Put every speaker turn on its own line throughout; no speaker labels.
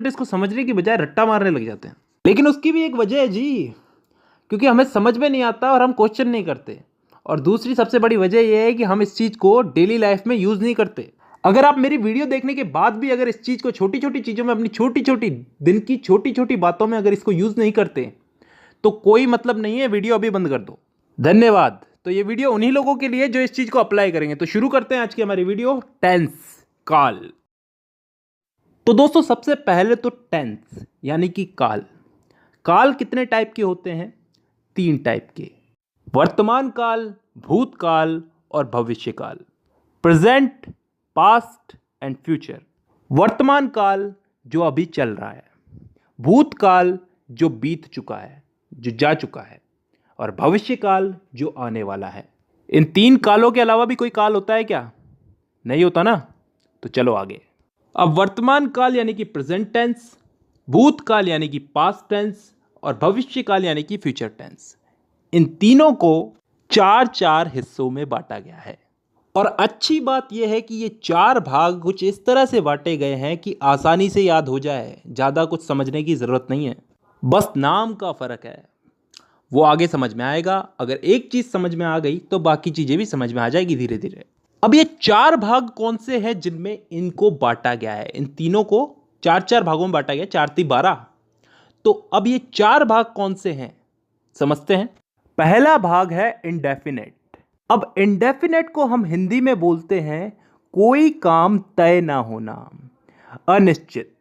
इसको समझने की बजाय रट्टा मारने लग जाते हैं। लेकिन उसकी भी एक वजह है जी, क्योंकि हमें समझ में नहीं आता और हम क्वेश्चन नहीं करते। और दूसरी सबसे बड़ी वजह यह है कि हम इस चीज़ को डेली लाइफ में यूज़ नहीं करते। अगर आप मेरी वीडियो देखने के बाद भी अगर इस चीज़ को छोटी छोटी चीज़ों में, अपनी छोटी छोटी दिन की छोटी छोटी बातों में अगर इसको यूज़ नहीं करते तो कोई मतलब नहीं है, वीडियो अभी बंद कर दो। धन्यवाद। तो ये वीडियो उन्हीं लोगों के लिए जो इस चीज़ को अप्लाई करेंगे। तो शुरू करते हैं आज की हमारी वीडियो, टेंस, काल। तो दोस्तों सबसे पहले तो टेंस यानी कि काल। काल कितने टाइप के होते हैं? 3 टाइप के, वर्तमान काल, भूतकाल और भविष्य काल। Present, past and future. वर्तमान काल जो अभी चल रहा है, भूतकाल जो बीत चुका है, जो जा चुका है, और भविष्य काल जो आने वाला है। इन 3 कालों के अलावा भी कोई काल होता है क्या? नहीं होता ना। तो चलो आगे। अब वर्तमान काल यानी कि प्रेजेंट टेंस, भूतकाल यानी कि पास्ट टेंस और भविष्य काल यानी कि फ्यूचर टेंस, इन तीनों को 4-4 हिस्सों में बांटा गया है। और अच्छी बात यह है कि ये 4 भाग कुछ इस तरह से बांटे गए हैं कि आसानी से याद हो जाए, ज़्यादा कुछ समझने की ज़रूरत नहीं है, बस नाम का फ़र्क है। वो आगे समझ में आएगा। अगर एक चीज़ समझ में आ गई तो बाकी चीज़ें भी समझ में आ जाएगी धीरे धीरे। अब ये 4 भाग कौन से हैं जिनमें इनको बांटा गया है? इन तीनों को 4-4 भागों में बांटा गया, 4×3=12। तो अब ये 4 भाग कौन से हैं समझते हैं। पहला भाग है इंडेफिनेट। अब इंडेफिनेट को हम हिंदी में बोलते हैं कोई काम तय ना होना, अनिश्चित।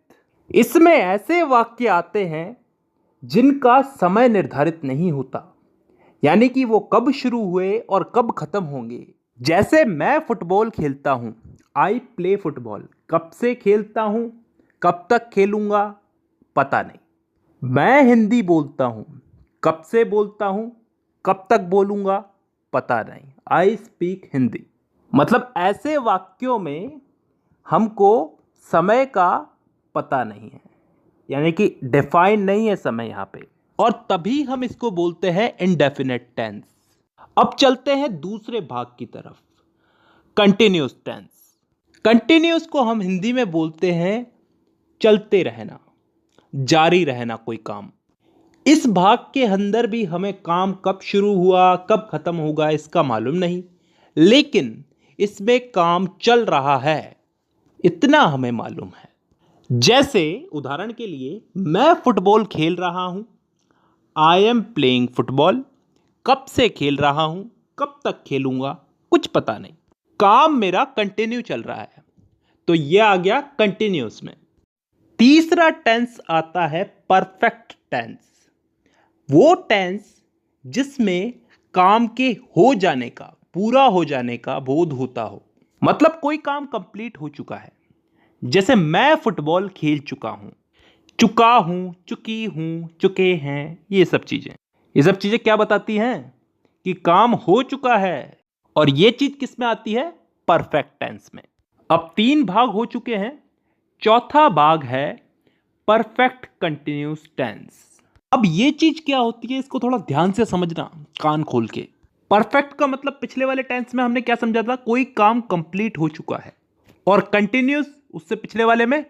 इसमें ऐसे वाक्य आते हैं जिनका समय निर्धारित नहीं होता, यानी कि वो कब शुरू हुए और कब खत्म होंगे। जैसे मैं फुटबॉल खेलता हूं, आई प्ले फुटबॉल, कब से खेलता हूं, कब तक खेलूंगा, पता नहीं। मैं हिंदी बोलता हूं, कब से बोलता हूं, कब तक बोलूंगा, पता नहीं। I speak Hindi. मतलब ऐसे वाक्यों में हमको समय का पता नहीं है, यानी कि डिफाइन नहीं है समय यहां पे, और तभी हम इसको बोलते हैं इंडेफिनेट टेंस। अब चलते हैं दूसरे भाग की तरफ, कंटिन्यूस टेंस। कंटिन्यूस को हम हिंदी में बोलते हैं चलते रहना, जारी रहना कोई काम। इस भाग के अंदर भी हमें काम कब शुरू हुआ कब खत्म होगा इसका मालूम नहीं, लेकिन इसमें काम चल रहा है इतना हमें मालूम है। जैसे उदाहरण के लिए, मैं फुटबॉल खेल रहा हूं, आई एम प्लेइंग फुटबॉल। कब से खेल रहा हूं, कब तक खेलूंगा, कुछ पता नहीं। काम मेरा कंटिन्यू चल रहा है, तो यह आ गया कंटिन्यूस में। तीसरा टेंस आता है परफेक्ट टेंस। वो टेंस जिसमें काम के हो जाने का, पूरा हो जाने का बोध होता हो, मतलब कोई काम कंप्लीट हो चुका है। जैसे मैं फुटबॉल खेल चुका हूं, चुका हूं, चुकी हूं, चुके हैं, ये सब चीजें क्या बताती हैं? कि काम हो चुका है। और ये चीज किस में आती है? परफेक्ट टेंस में। अब 3 भाग हो चुके हैं, चौथा भाग है परफेक्ट कंटिन्यूस टेंस। अब ये चीज क्या होती है, इसको थोड़ा ध्यान से समझना, कान खोल के। परफेक्ट का मतलब पिछले वाले टेंस में हमने क्या समझा था? कोई काम कंप्लीट हो चुका है। और कंटिन्यूस उससे पिछले वाले में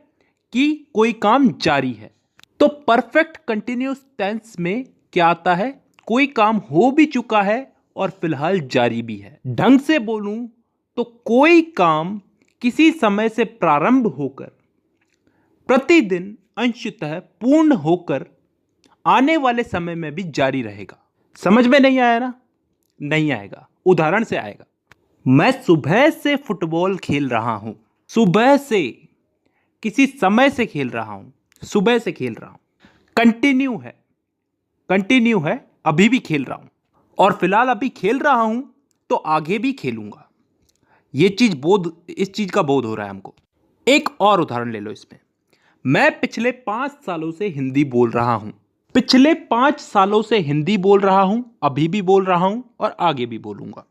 कि कोई काम जारी है। तो परफेक्ट कंटिन्यूस टेंस में क्या आता है? कोई काम हो भी चुका है और फिलहाल जारी भी है। ढंग से बोलूं तो कोई काम किसी समय से प्रारंभ होकर प्रतिदिन अंशतः पूर्ण होकर आने वाले समय में भी जारी रहेगा। समझ में नहीं आया ना? नहीं आएगा, उदाहरण से आएगा। मैं सुबह से फुटबॉल खेल रहा हूं, सुबह से, किसी समय से खेल रहा हूं, सुबह से खेल रहा हूं। कंटिन्यू है, कंटिन्यू है, अभी भी खेल रहा हूं, और फिलहाल अभी खेल रहा हूं तो आगे भी खेलूंगा। इस चीज का बोध हो रहा है हमको। एक और उदाहरण ले लो इसमें। मैं पिछले 5 सालों से हिंदी बोल रहा हूं, पिछले 5 सालों से हिंदी बोल रहा हूं, अभी भी बोल रहा हूं और आगे भी बोलूंगा।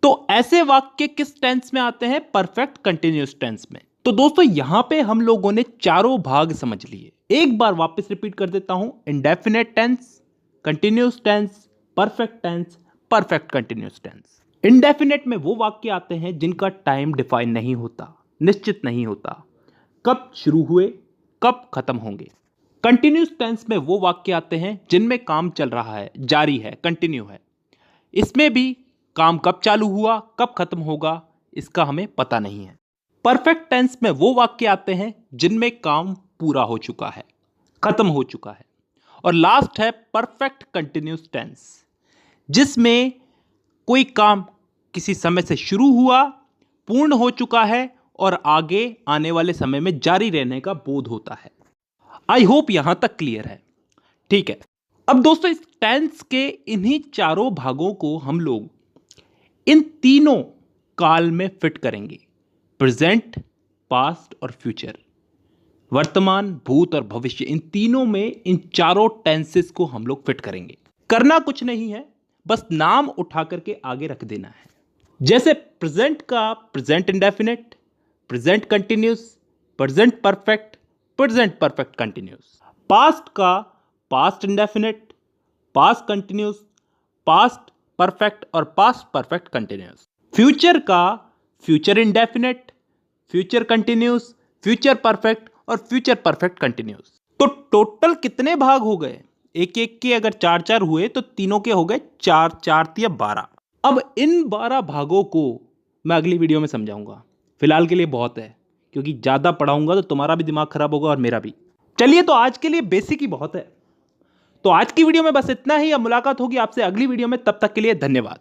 तो ऐसे वाक्य किस टेंस में आते हैं? परफेक्ट कंटिन्यूअस टेंस में। तो दोस्तों यहां पे हम लोगों ने चारों भाग समझ लिए। एक बार वापस रिपीट कर देता हूं, indefinite tense, continuous tense, perfect tense, perfect continuous tense. Indefinite में वो वाक्य आते हैं जिनका टाइम डिफाइन नहीं होता, निश्चित नहीं होता। कब शुरू हुए, कब खत्म होंगे। कंटिन्यूस टेंस में वो वाक्य आते हैं जिनमें काम चल रहा है, जारी है, कंटिन्यू है। इसमें भी काम कब चालू हुआ, कब खत्म होगा, इसका हमें पता नहीं है। परफेक्ट टेंस में वो वाक्य आते हैं जिनमें काम पूरा हो चुका है, खत्म हो चुका है। और लास्ट है परफेक्ट कंटिन्यूस टेंस, जिसमें कोई काम किसी समय से शुरू हुआ, पूर्ण हो चुका है और आगे आने वाले समय में जारी रहने का बोध होता है। आई होप यहां तक क्लियर है। ठीक है, अब दोस्तों इस टेंस के इन्हीं चारों भागों को हम लोग इन तीनों काल में फिट करेंगे, प्रेजेंट, पास्ट और फ्यूचर। वर्तमान, भूत और भविष्य, इन तीनों में इन चारों टेंसेस को हम लोग फिट करेंगे। करना कुछ नहीं है, बस नाम उठा करके आगे रख देना है। जैसे प्रेजेंट का present indefinite, present continuous, present perfect, present perfect continuous. Past का past indefinite, past continuous, past perfect और पास्ट परफेक्ट कंटिन्यूस। फ्यूचर का future indefinite, future continuous, future perfect और फ्यूचर परफेक्ट कंटिन्यूस। तो टोटल कितने भाग हो गए? एक एक के अगर 4-4 हुए तो तीनों के हो गए 4-4 या 12। अब इन 12 भागों को मैं अगली वीडियो में समझाऊंगा। फिलहाल के लिए बहुत है, क्योंकि ज़्यादा पढ़ाऊंगा तो तुम्हारा भी दिमाग खराब होगा और मेरा भी। चलिए, तो आज के लिए बेसिक ही बहुत है। तो आज की वीडियो में बस इतना ही। अब मुलाकात होगी आपसे अगली वीडियो में, तब तक के लिए धन्यवाद।